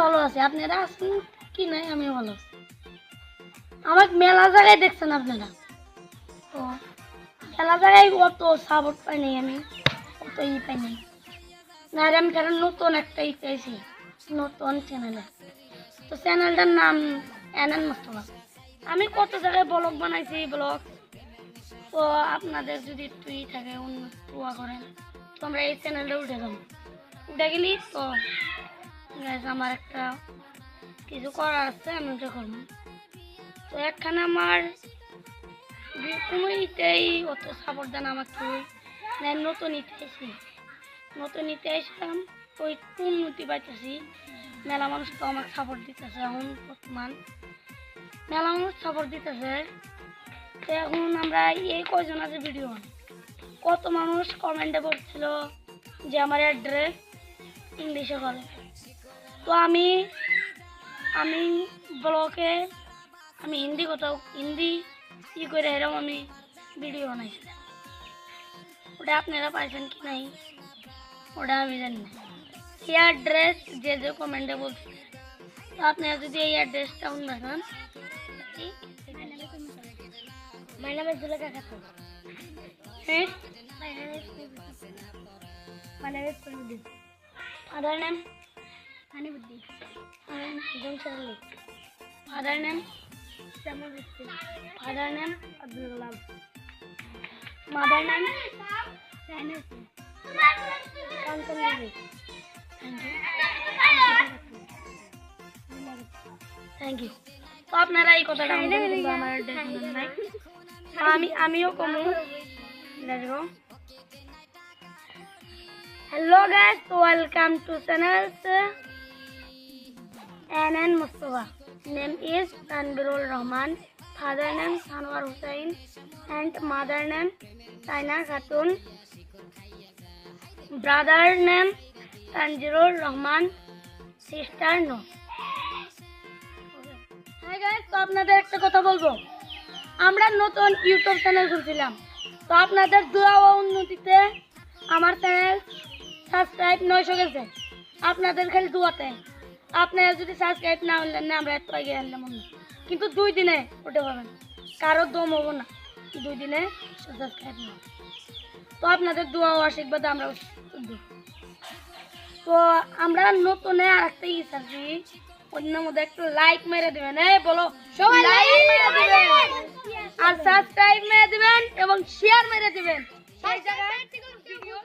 ভালো আছি, আপনারা আছেন কি নাই? আমি ভালো আছি। আমার মেলা জায়গায় দেখছেন আপনারা, তো মেলা জায়গায় অত সাপোর্ট পাইনি, আমি অত পাইনি না। আমি কারণ নতুন একটা পেয়েছি, নতুন চ্যানেলে। তো চ্যানেলটার নাম এনএন মোস্তফা। আমি কত জায়গায় ব্লগ বানাইছি, ব্লগ। তো আপনাদের যদি একটু থাকে দোয়া করেন, তো আমরা এই চ্যানেলটা উঠে যাবো। উঠে গেলি তো আমার একটা কিছু করার আছে, আমি ওটা করবো। তো একখানে আমার কোনো ইতেই অত সাপোর্ট দেন আমাকে। নতুন ইতে আসলাম, তো একটু উন্নতি পাইতেছি। মেলা মানুষ তো আমাকে সাপোর্ট দিতেছে, এখন বর্তমান মেলা মানুষ সাপোর্ট দিতেছে। তো এখন আমরা এই কয়জন আছে ভিডিও, কত মানুষ কমেন্টে বলছিল যে আমার অ্যাড্রেস ইংলিশে বলে। তো আমি ব্লগে আমি হিন্দি করে এরকম আমি ভিডিও বানাইছিলাম। ওটা আপনারা পাইছেন কি নাই ওটা আমি জানি না। এই অ্যাড্রেস যে কমেন্টে বলছে, তো আপনারা যদি এই অ্যাড্রেসটা দেখেন, My name is Zuleka Khatun. Hey? My name is Kuludin. Father name? Hanibuddin. Gunshali. Father name? Samaruddin. Father name? Abdul Kalam. Mother name? Saina Singh. Kankam Devi. Thank you. তো আপনারা এই কথাটা আমার দেখবেন নাই, আমিও কমু। Hello guys, welcome to channel NN Mustafa. Name is Tanbirul Rahman, father name Sanowar Hussain and mother name Saina Khatun, brother name Tanjirur Rahman, sister no. Hi guys, তো আপনাদের একটা কথা বলবো, আমরা নতুন ইউটিউব চ্যানেল খুলছিলাম। তো আপনাদের দোয়া ও উন্নতিতে আমার চ্যানেল সাবস্ক্রাইব 900 গেছে। আপনাদের খালি দোয়াতে, আপনারা যদি সাবস্ক্রাইব না হলেন না, আমরা এত আগে আনলাম না, কিন্তু 2 দিনে উঠে পাবেন, কারো দম হবো না 2 দিনে সাবস্ক্রাইব না। তো আপনাদের দোয়া ও আশীর্বাদ আমরা উঠবো। তো আমরা নতুন আর একটা সার্জি অন্য মধ্যে একটু লাইক মেরে দেবেন, বলো সবাই লাইক মেরে দিবেন আর সাবস্ক্রাইব মেরে দিবেন এবং শেয়ার মেরে দিবেন। সেই জায়গায় ভিডিও